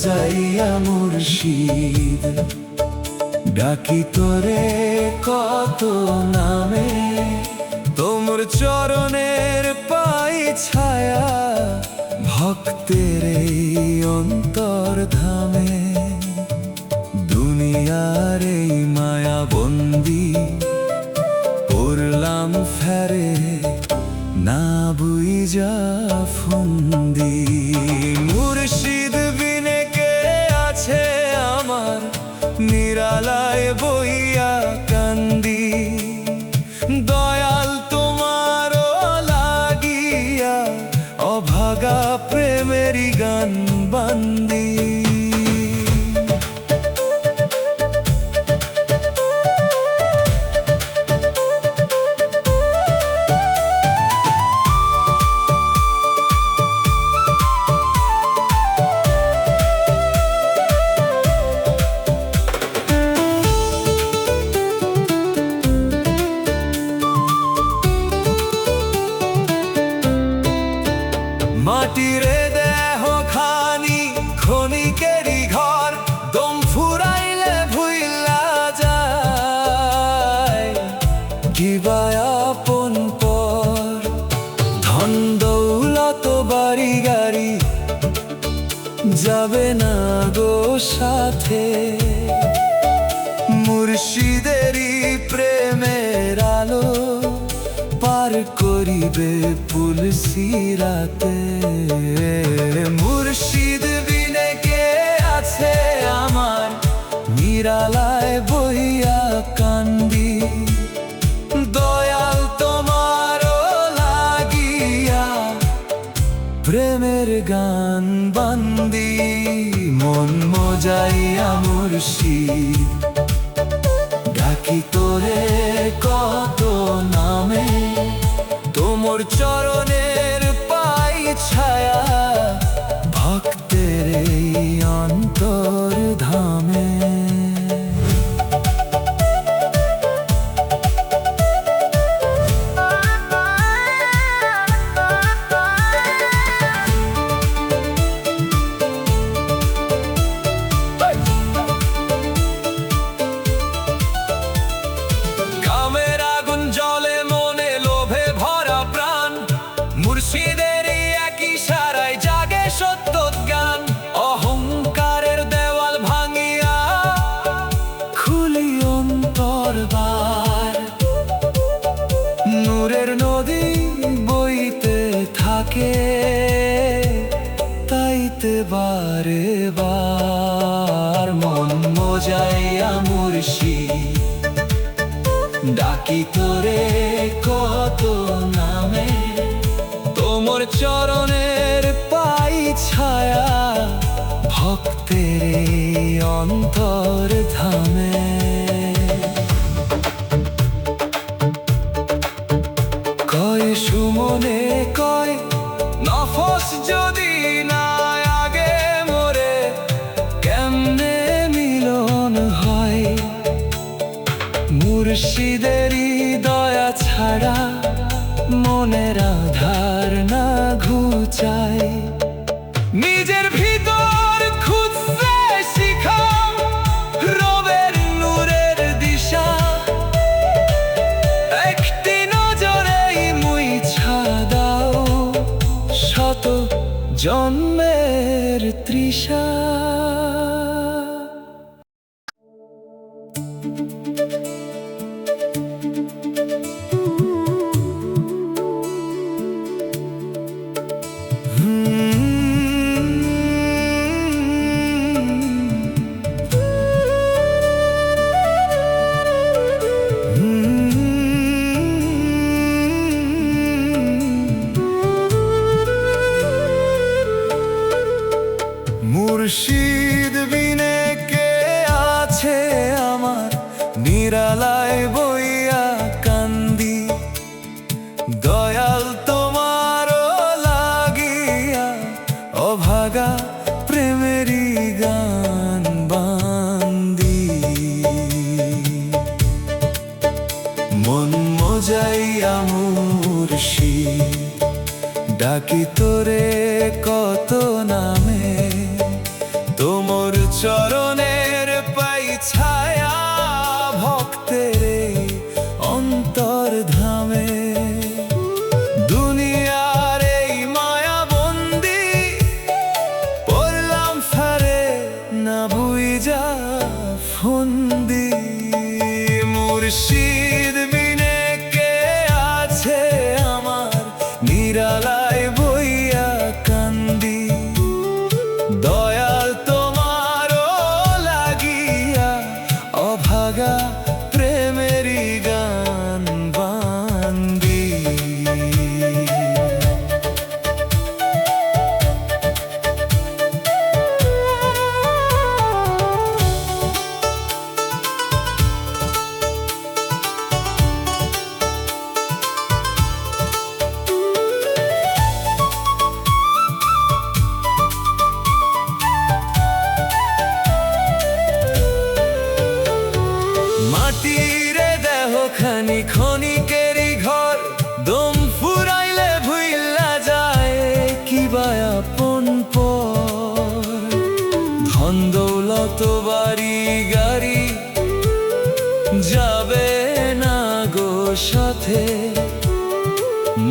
মজাইয়া মুর্শিদ, ডাকি তোরে কত নামে। তোমর চরণের পাই ছায়া, ভক্তের এই অন্তর ধামে। দুনিয়ার এই মায়া বন্দি, পড়লাম ফেরে না বুইজা ফন্দি। মুর্শিদ বিনে কে আছে আমার, নিরালায় বইয়া কান্দি। দয়াল তোমারও লাগিয়া, অভাগা প্রেমেরই গান বান্দি। মাটিরে দেহ খানি ক্ষণিকেরই ঘর, দম ফুরাইলে ভুইলা যায় কিবা আপন পর। ধন দৌলত বাড়ি গাড়ি যাবে না গো সাথে, মুর্শিদেরই প্রেমের আলো পার করিবে পুল সিরাতে। মুর্শিদ বিনে কে আছে আমার, নিরালায় বইয়া কান্দি। দয়াল তোমারও লাগিয়া, প্রেমের গান বান্দি। মন মজাইয়া মুর্শিদ, ডাকি তোরে কত নামে। তোমর চরণের পাই ছায়া, ভক্তের এই অন্তর ধামে। মুর্শিদেরই এক ইশারায় জাগে সত্য জ্ঞান। অহংকারের দেওয়াল ভাঙিয়া খুলি অন্তরবার। নূরের নদী বইতে থাকে, তাইতে বারে বার। মন মজাইয়া মুর্শিদ, ডাকি তোরে কত নামে। তোমর চরণের পাই ছায়া, ভক্তের এই অন্তর ধামে। কয় সুমনে কয় নফস যদি না আগে মোরে, কেমনে মিলন হয়। মুর্শিদেরই দয়া ছাড়া মনের আধার না ঘুচায়। নিজের ভিতর খুঁজতে শিখা, রবের নূরের দিশা। একটি নজরেই মুইছা দাও শত জন্মের তৃষা। মুর্শিদ বিনে কে আছে আমার, নিরালায় বইয়া কান্দি। দয়াল তোমারও লাগিয়া, অভাগা প্রেমেরই গান বান্দি। মন মজাইয়া মুর্শিদ, ডাকি তোরে কত নামে। তোম চরণের পাই ছায়া ভক্তের এই অন্তর ধামে। দুনিয়ার এই মায়া বন্দি পড়লাম ফারে না বুইজা ফন্দি। মুর্শিদ বিনে কে আছে আমার নিরালায় বইয়া কান্দি। দয়াল তোমারও লাগিয়া অভাগা প্রেমেরই গান বান্দি। মাটিরে দেহ খানি ক্ষণিকেরই ঘর, দম ফুরাইলে ভুইলা যায় কিবা আপন পর। ধন দৌলত বাড়ি গাড়ি যাবে না গো সাথে,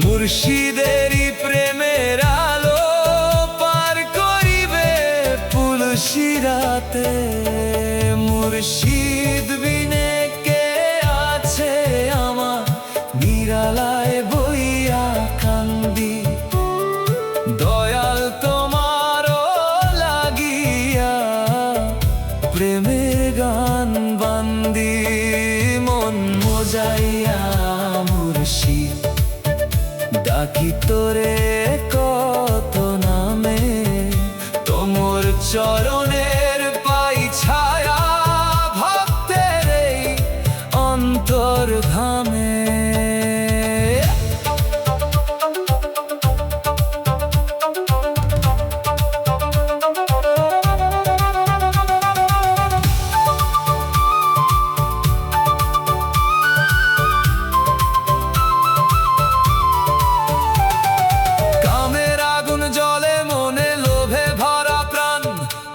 মুর্শিদেরই প্রেমের আলো পার করিবে পুলসিরাতে। মুর্শিদ বিনে কে আছে আমার নিরালায় বইয়া কান্দি। দয়াল তোমারও লাগিয়া প্রেমের গান বান্দি। মন মজাইয়া মুর্শিদ ডাকি তোরে কত নামে, তোমর চরণের পাই ছায়া ভক্তের এই অন্তর ধামে। কামের আগুন জ্বলে মনে, লোভে ভরা প্রাণ,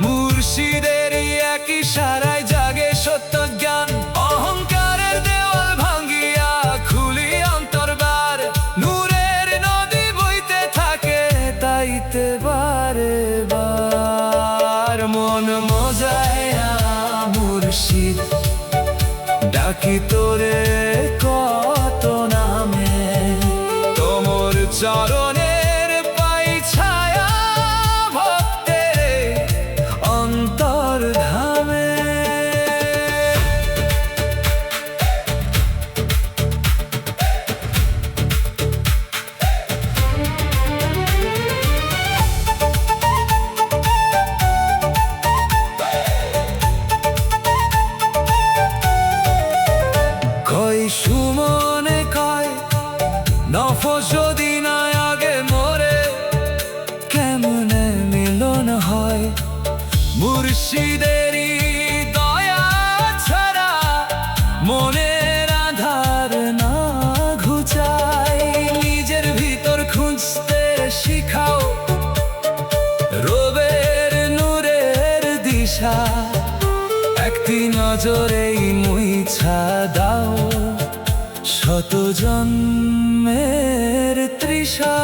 মুর্শিদেরই এক ইশারায় জাগে সত্য জ্ঞান। অহংকারের দেওয়াল ভাঙ্গিয়া খুলি অন্তর্বার, নূরের নদী বইতে থাকে তাইতে বারে বার। মন মজায়া মুর্শিদ ডাকি তোরে কত নামে, তোমর চরণের পাই ছায়া ভক্তের অন্তর ধামে। কই সুমনে কয় নফস যদি না আগে মরে, কেমনে মিলন হয় মুর্শিদেরই দয়া ছাড়া মনের আধার না ঘুচায়। নিজের ভিতর খুঁজতে শিখাও রবের নূরের দিশা, একটি নজরেই মুইছা দাও শত জন্মের তৃষা।